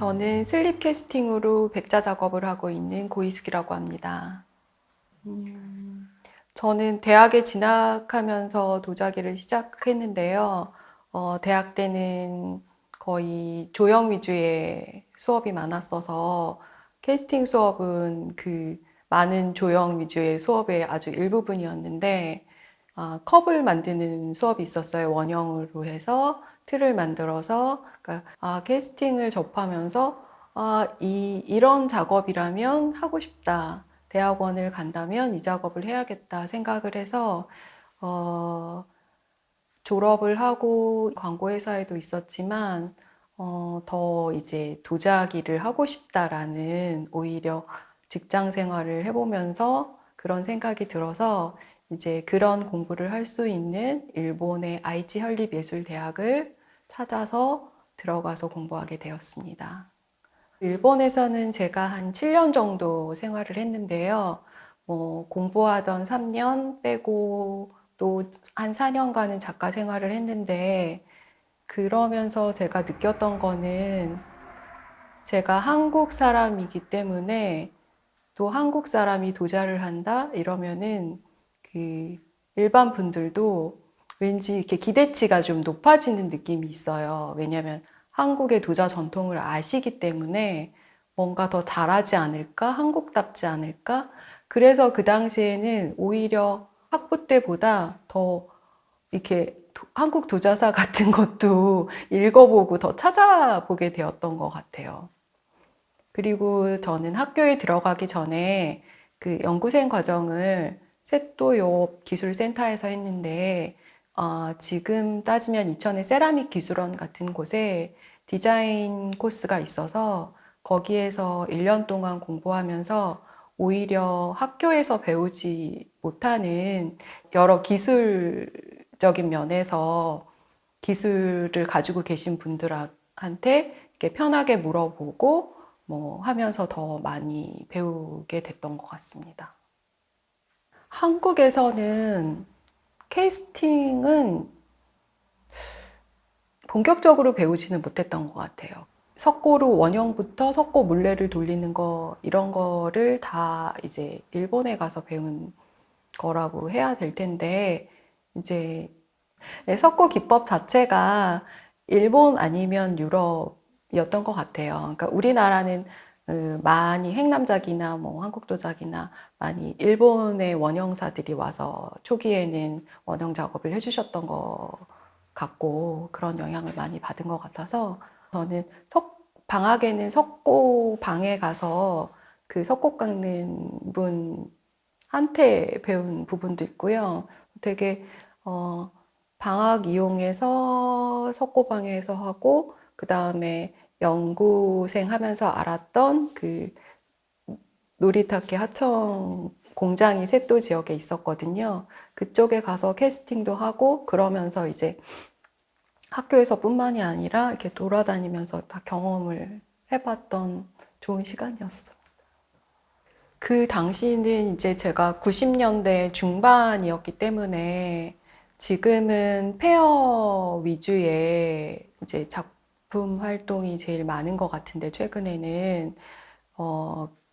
저는 슬립 캐스팅으로 백자 작업을 하고 있는 고이숙이라고 합니다. 저는 대학에 진학하면서 도자기를 시작했는데요. 대학 때는 거의 조형 위주의 수업이 많았어서 캐스팅 수업은 그 많은 조형 위주의 수업의 아주 일부분이었는데 컵을 만드는 수업이 있었어요. 원형으로 해서 틀을 만들어서 그러니까 캐스팅을 접하면서 이런 작업이라면 하고 싶다. 대학원을 간다면 이 작업을 해야겠다 생각을 해서 졸업을 하고 광고회사에도 있었지만 더 이제 도자기를 하고 싶다라는 오히려 직장 생활을 해보면서 그런 생각이 들어서 이제 그런 공부를 할 수 있는 일본의 아이치 현립예술대학을 찾아서 들어가서 공부하게 되었습니다. 일본에서는 제가 한 7년 정도 생활을 했는데요. 공부하던 3년 빼고 또 한 4년간은 작가 생활을 했는데, 그러면서 제가 느꼈던 거는 제가 한국 사람이기 때문에 또 한국 사람이 도자를 한다? 이러면은 그 일반 분들도 왠지 이렇게 기대치가 좀 높아지는 느낌이 있어요. 왜냐하면 한국의 도자 전통을 아시기 때문에 뭔가 더 잘하지 않을까? 한국답지 않을까? 그래서 그 당시에는 오히려 학부 때보다 더 이렇게 한국 도자사 같은 것도 읽어보고 더 찾아보게 되었던 것 같아요. 그리고 저는 학교에 들어가기 전에 그 연구생 과정을 세토요 기술센터에서 했는데, 지금 따지면 이천의 세라믹 기술원 같은 곳에 디자인 코스가 있어서 거기에서 1년 동안 공부하면서 오히려 학교에서 배우지 못하는 여러 기술적인 면에서 기술을 가지고 계신 분들한테 이렇게 편하게 물어보고 하면서 더 많이 배우게 됐던 것 같습니다. 한국에서는 캐스팅은 본격적으로 배우지는 못했던 것 같아요. 석고로 원형부터 석고 물레를 돌리는 거, 이런 거를 다 이제 일본에 가서 배운 거라고 해야 될 텐데, 이제 석고 기법 자체가 일본 아니면 유럽이었던 것 같아요. 그러니까 우리나라는 많이 행남작이나 한국도자기나 많이 일본의 원형사들이 와서 초기에는 원형 작업을 해주셨던 것 같고 그런 영향을 많이 받은 것 같아서 저는 방학에는 석고 방에 가서 그 석고 깎는 분한테 배운 부분도 있고요. 되게 방학 이용해서 석고방에서 하고 그 다음에 연구생 하면서 알았던 그 노리타케 하청 공장이 세도 지역에 있었거든요. 그쪽에 가서 캐스팅도 하고 그러면서 이제 학교에서 뿐만이 아니라 이렇게 돌아다니면서 다 경험을 해봤던 좋은 시간이었어요. 그 당시는 이제 제가 90년대 중반이었기 때문에 지금은 페어 위주의 이제 작품 활동이 제일 많은 것 같은데 최근에는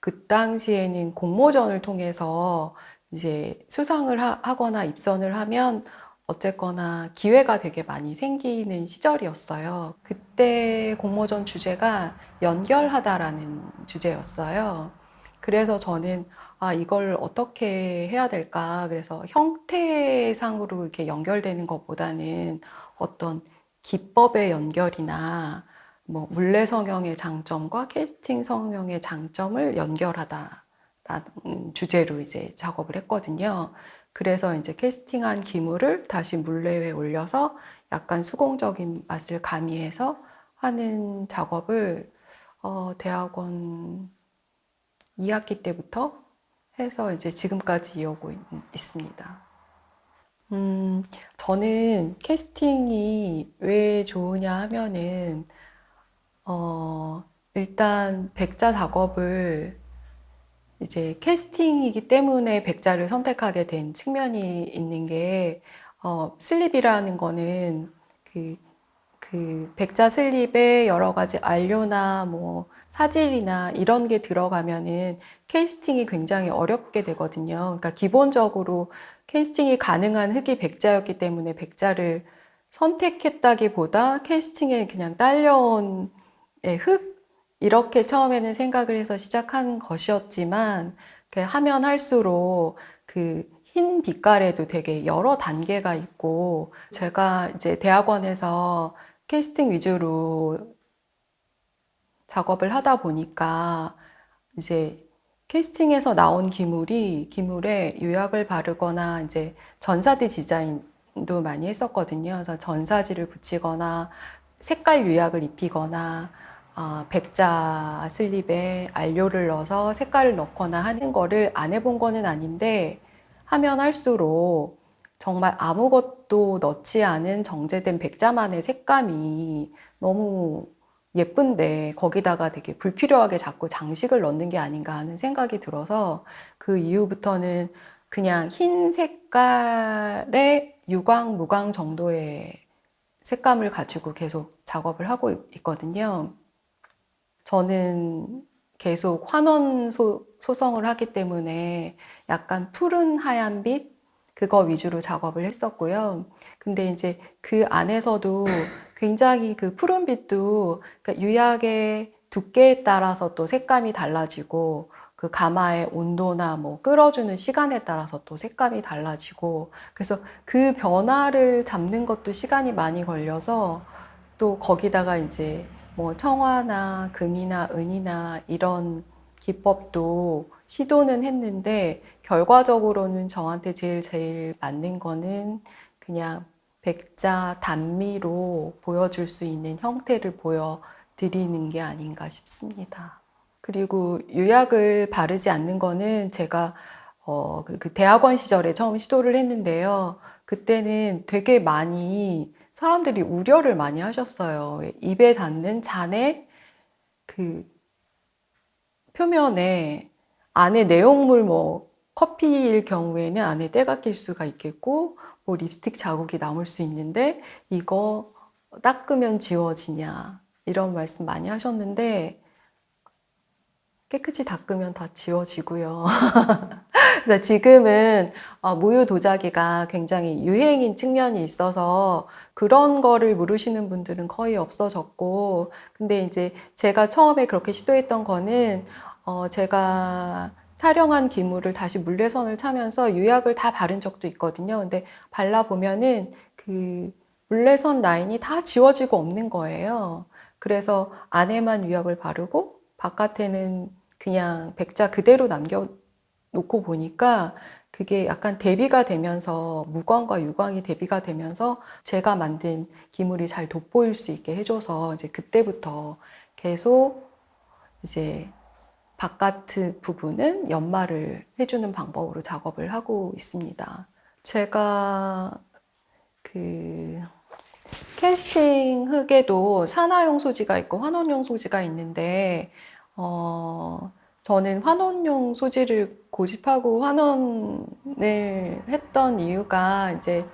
그 당시에는 공모전을 통해서 이제 수상을 하거나 입선을 하면 어쨌거나 기회가 되게 많이 생기는 시절이었어요. 그때 공모전 주제가 연결하다라는 주제였어요. 그래서 저는 이걸 어떻게 해야 될까? 그래서 형태상으로 이렇게 연결되는 것보다는 어떤 기법의 연결이나 물레 성형의 장점과 캐스팅 성형의 장점을 연결하다라는 주제로 이제 작업을 했거든요. 그래서 이제 캐스팅한 기물을 다시 물레에 올려서 약간 수공적인 맛을 가미해서 하는 작업을 대학원 2학기 때부터 해서 이제 지금까지 이어오고 있습니다. 저는 캐스팅이 왜 좋으냐 하면은, 일단 백자 작업을 이제 캐스팅이기 때문에 백자를 선택하게 된 측면이 있는 게, 슬립이라는 거는 그 그 백자 슬립에 여러 가지 안료나 뭐 사질이나 이런 게 들어가면은 캐스팅이 굉장히 어렵게 되거든요. 그러니까 기본적으로 캐스팅이 가능한 흙이 백자였기 때문에 백자를 선택했다기보다 캐스팅에 그냥 딸려온 흙 이렇게 처음에는 생각을 해서 시작한 것이었지만 하면 할수록 그 흰 빛깔에도 되게 여러 단계가 있고 제가 이제 대학원에서 캐스팅 위주로 작업을 하다 보니까 이제 캐스팅에서 나온 기물에 유약을 바르거나 이제 전사지 디자인도 많이 했었거든요. 그래서 전사지를 붙이거나 색깔 유약을 입히거나 백자 슬립에 안료를 넣어서 색깔을 넣거나 하는 거를 안 해본 거는 아닌데 하면 할수록 정말 아무것도 넣지 않은 정제된 백자만의 색감이 너무 예쁜데 거기다가 되게 불필요하게 자꾸 장식을 넣는 게 아닌가 하는 생각이 들어서 그 이후부터는 그냥 흰 색깔의 유광, 무광 정도의 색감을 가지고 계속 작업을 하고 있거든요. 저는 계속 환원 소성을 하기 때문에 약간 푸른 하얀빛 그거 위주로 작업을 했었고요. 근데 이제 그 안에서도 굉장히 그 푸른빛도 그러니까 유약의 두께에 따라서 또 색감이 달라지고 그 가마의 온도나 뭐 끓어주는 시간에 따라서 또 색감이 달라지고 그래서 그 변화를 잡는 것도 시간이 많이 걸려서 또 거기다가 이제 뭐 청화나 금이나 은이나 이런 기법도 시도는 했는데 결과적으로는 저한테 제일 맞는 거는 그냥 백자 단미로 보여줄 수 있는 형태를 보여드리는 게 아닌가 싶습니다. 그리고 유약을 바르지 않는 거는 제가 그 대학원 시절에 처음 시도를 했는데요. 그때는 되게 많이 사람들이 우려를 많이 하셨어요. 입에 닿는 잔의 그 표면에 안에 내용물 뭐 커피일 경우에는 안에 때가 낄 수가 있겠고 뭐 립스틱 자국이 남을 수 있는데 이거 닦으면 지워지냐 이런 말씀 많이 하셨는데 깨끗이 닦으면 다 지워지고요. 그래서 지금은 무유 도자기가 굉장히 유행인 측면이 있어서 그런 거를 물으시는 분들은 거의 없어졌고, 근데 이제 제가 처음에 그렇게 시도했던 거는 제가 타령한 기물을 다시 물레선을 차면서 유약을 다 바른 적도 있거든요. 근데 발라보면은 그 물레선 라인이 다 지워지고 없는 거예요. 그래서 안에만 유약을 바르고 바깥에는 그냥 백자 그대로 남겨놓고 보니까 그게 약간 대비가 되면서 무광과 유광이 대비가 되면서 제가 만든 기물이 잘 돋보일 수 있게 해줘서 이제 그때부터 계속 이제 바깥 부분은 연마를 해주는 방법으로 작업을 하고 있습니다. 제가 그 캐스팅 흙에도 산화용 소지가 있고 환원용 소지가 있는데 저는 환원용 소지를 고집하고 환원을 했던 이유가 이제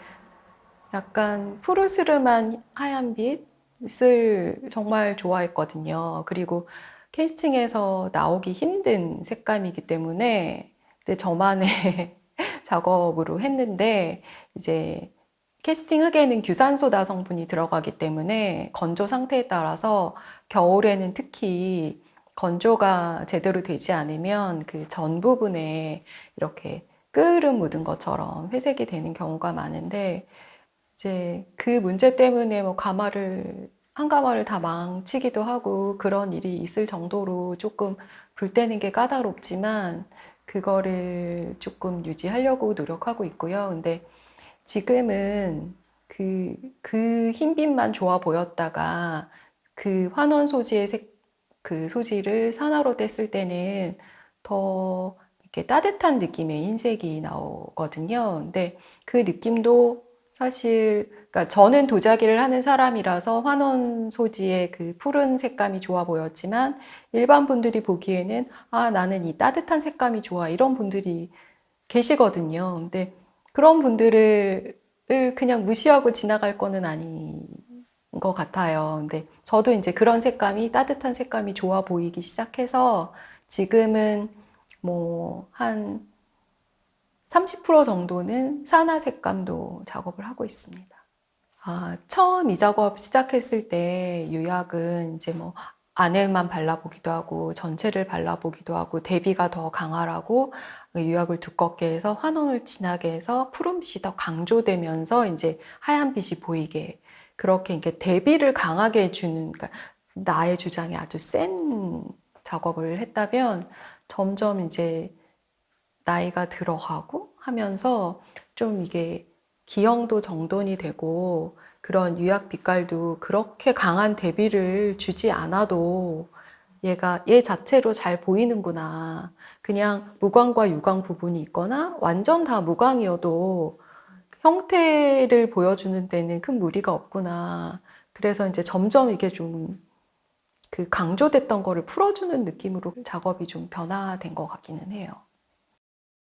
약간 푸르스름한 하얀 빛을 정말 좋아했거든요. 그리고 캐스팅에서 나오기 힘든 색감이기 때문에 근데 저만의 작업으로 했는데 이제 캐스팅 흙에는 규산소다 성분이 들어가기 때문에 건조 상태에 따라서 겨울에는 특히 건조가 제대로 되지 않으면 그 전 부분에 이렇게 끄름 묻은 것처럼 회색이 되는 경우가 많은데 이제 그 문제 때문에 뭐 한 가마를 다 망치기도 하고 그런 일이 있을 정도로 조금 불 때는 게 까다롭지만 그거를 조금 유지하려고 노력하고 있고요. 근데 지금은 그 흰빛만 좋아 보였다가 그 환원 소지의 그 소지를 산화로 뗐을 때는 더 이렇게 따뜻한 느낌의 흰색이 나오거든요. 근데 그 느낌도 사실, 그러니까 저는 도자기를 하는 사람이라서 환원 소지의 그 푸른 색감이 좋아 보였지만 일반 분들이 보기에는 나는 이 따뜻한 색감이 좋아. 이런 분들이 계시거든요. 근데 그런 분들을 그냥 무시하고 지나갈 거는 것 같아요. 근데 저도 이제 그런 색감이, 따뜻한 색감이 좋아 보이기 시작해서 지금은 뭐 한 30% 정도는 산화 색감도 작업을 하고 있습니다. 처음 이 작업 시작했을 때 유약은 이제 뭐 안에만 발라보기도 하고 전체를 발라보기도 하고 대비가 더 강하라고 유약을 두껍게 해서 환원을 진하게 해서 푸른빛이 더 강조되면서 이제 하얀빛이 보이게 그렇게 이렇게 대비를 강하게 해주는, 그러니까 나의 주장이 아주 센 작업을 했다면 점점 이제 나이가 들어가고 하면서 좀 이게 기형도 정돈이 되고 그런 유약 빛깔도 그렇게 강한 대비를 주지 않아도 얘 자체로 잘 보이는구나. 그냥 무광과 유광 부분이 있거나 완전 다 무광이어도 형태를 보여주는 데는 큰 무리가 없구나. 그래서 이제 점점 이게 좀 그 강조됐던 거를 풀어주는 느낌으로 작업이 좀 변화된 것 같기는 해요.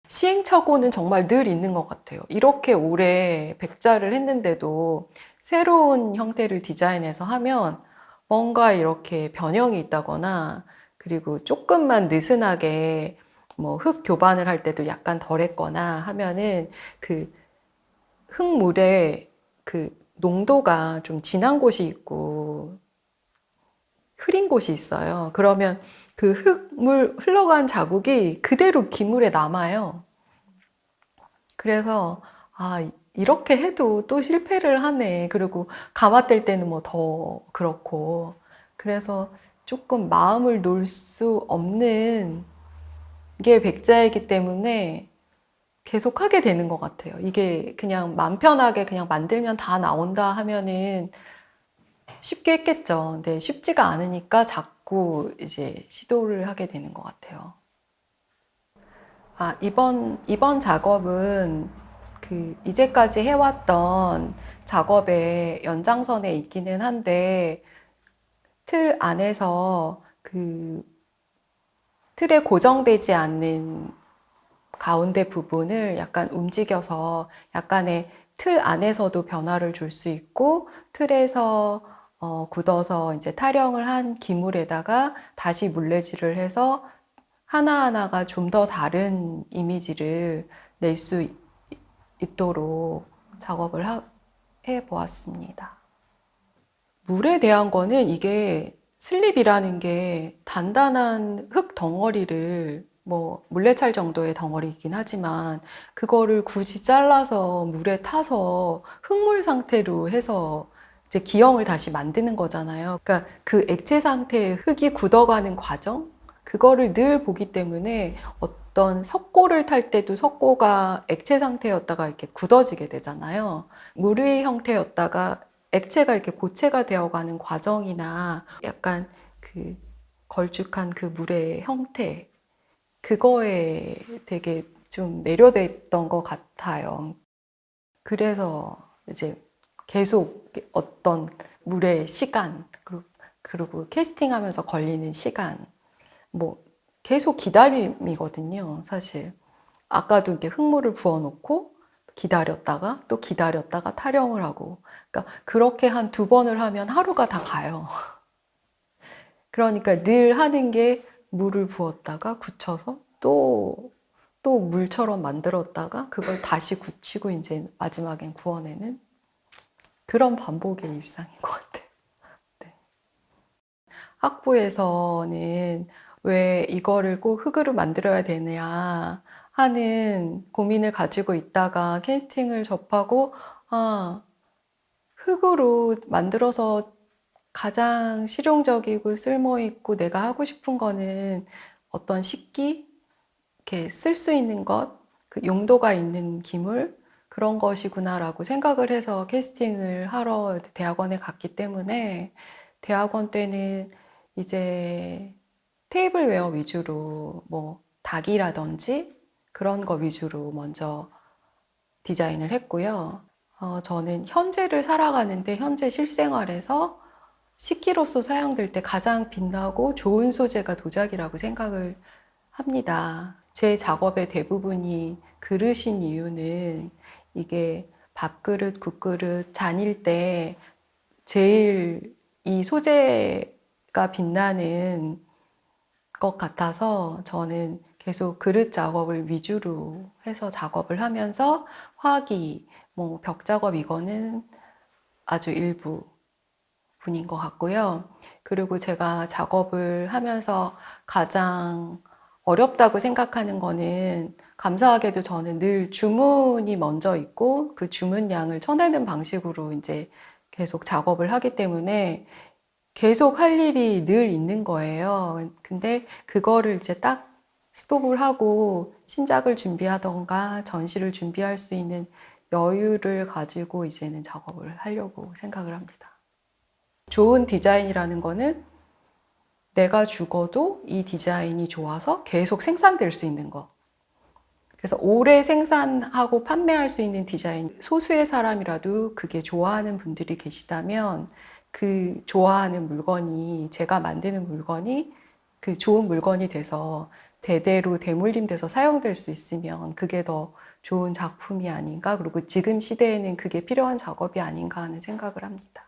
시행착오는 정말 늘 있는 것 같아요. 이렇게 오래 백자를 했는데도 새로운 형태를 디자인해서 하면 뭔가 이렇게 변형이 있다거나 그리고 조금만 느슨하게 뭐 흙 교반을 할 때도 약간 덜했거나 하면은 그 흙물의 그 농도가 좀 진한 곳이 있고 흐린 곳이 있어요. 그러면 그 흙물 흘러간 자국이 그대로 기물에 남아요. 그래서 이렇게 해도 또 실패를 하네. 그리고 감아뗄 때는 뭐 더 그렇고. 그래서 조금 마음을 놓을 수 없는 게 백자이기 때문에 계속 하게 되는 것 같아요. 이게 그냥 맘 편하게 그냥 만들면 다 나온다 하면은 쉽게 했겠죠. 근데 쉽지가 않으니까 자꾸 이제 시도를 하게 되는 것 같아요. 이번 작업은 그 이제까지 해왔던 작업의 연장선에 있기는 한데 틀 안에서 그 틀에 고정되지 않는 가운데 부분을 약간 움직여서 약간의 틀 안에서도 변화를 줄 수 있고 틀에서 굳어서 이제 타령을 한 기물에다가 다시 물레질을 해서 하나하나가 좀 더 다른 이미지를 낼 수 있도록 작업을 해 보았습니다. 물에 대한 거는 이게 슬립이라는 게 단단한 흙 덩어리를 뭐 물레찰 정도의 덩어리이긴 하지만 그거를 굳이 잘라서 물에 타서 흙물 상태로 해서 이제 기형을 다시 만드는 거잖아요. 그러니까 그 액체 상태의 흙이 굳어가는 과정? 그거를 늘 보기 때문에 어떤 석고를 탈 때도 석고가 액체 상태였다가 이렇게 굳어지게 되잖아요. 물의 형태였다가 액체가 이렇게 고체가 되어가는 과정이나 약간 그 걸쭉한 그 물의 형태, 그거에 되게 좀 매료됐던 것 같아요. 그래서 이제 계속 어떤 물의 시간, 그리고 캐스팅하면서 걸리는 시간, 뭐 계속 기다림이거든요, 사실. 아까도 이렇게 흙물을 부어놓고 기다렸다가 또 기다렸다가 타령을 하고. 그러니까 그렇게 한 2번을 하면 하루가 다 가요. 그러니까 늘 하는 게 물을 부었다가 굳혀서 또 물처럼 만들었다가 그걸 다시 굳히고 이제 마지막엔 구워내는 그런 반복의 일상인 것 같아요. 네. 학부에서는 왜 이거를 꼭 흙으로 만들어야 되냐 하는 고민을 가지고 있다가 캐스팅을 접하고 흙으로 만들어서 가장 실용적이고 쓸모있고 내가 하고 싶은 거는 어떤 식기, 이렇게 쓸 수 있는 것, 그 용도가 있는 기물, 그런 것이구나라고 생각을 해서 캐스팅을 하러 대학원에 갔기 때문에 대학원 때는 이제 테이블웨어 위주로 뭐 닭이라든지 그런 거 위주로 먼저 디자인을 했고요. 저는 현재를 살아가는데 현재 실생활에서 식기로서 사용될 때 가장 빛나고 좋은 소재가 도자기라고 생각을 합니다. 제 작업의 대부분이 그릇인 이유는 이게 밥그릇, 국그릇, 잔일 때 제일 이 소재가 빛나는 것 같아서 저는 계속 그릇 작업을 위주로 해서 작업을 하면서 화기, 뭐 벽 작업 이거는 아주 일부 분인 것 같고요. 그리고 제가 작업을 하면서 가장 어렵다고 생각하는 거는 감사하게도 저는 늘 주문이 먼저 있고 그 주문량을 쳐내는 방식으로 이제 계속 작업을 하기 때문에 계속 할 일이 늘 있는 거예요. 근데 그거를 이제 딱 스톱을 하고 신작을 준비하던가 전시를 준비할 수 있는 여유를 가지고 이제는 작업을 하려고 생각을 합니다. 좋은 디자인이라는 거는 내가 죽어도 이 디자인이 좋아서 계속 생산될 수 있는 거. 그래서 오래 생산하고 판매할 수 있는 디자인, 소수의 사람이라도 그게 좋아하는 분들이 계시다면 그 좋아하는 물건이, 제가 만드는 물건이 그 좋은 물건이 돼서 대대로 대물림돼서 사용될 수 있으면 그게 더 좋은 작품이 아닌가, 그리고 지금 시대에는 그게 필요한 작업이 아닌가 하는 생각을 합니다.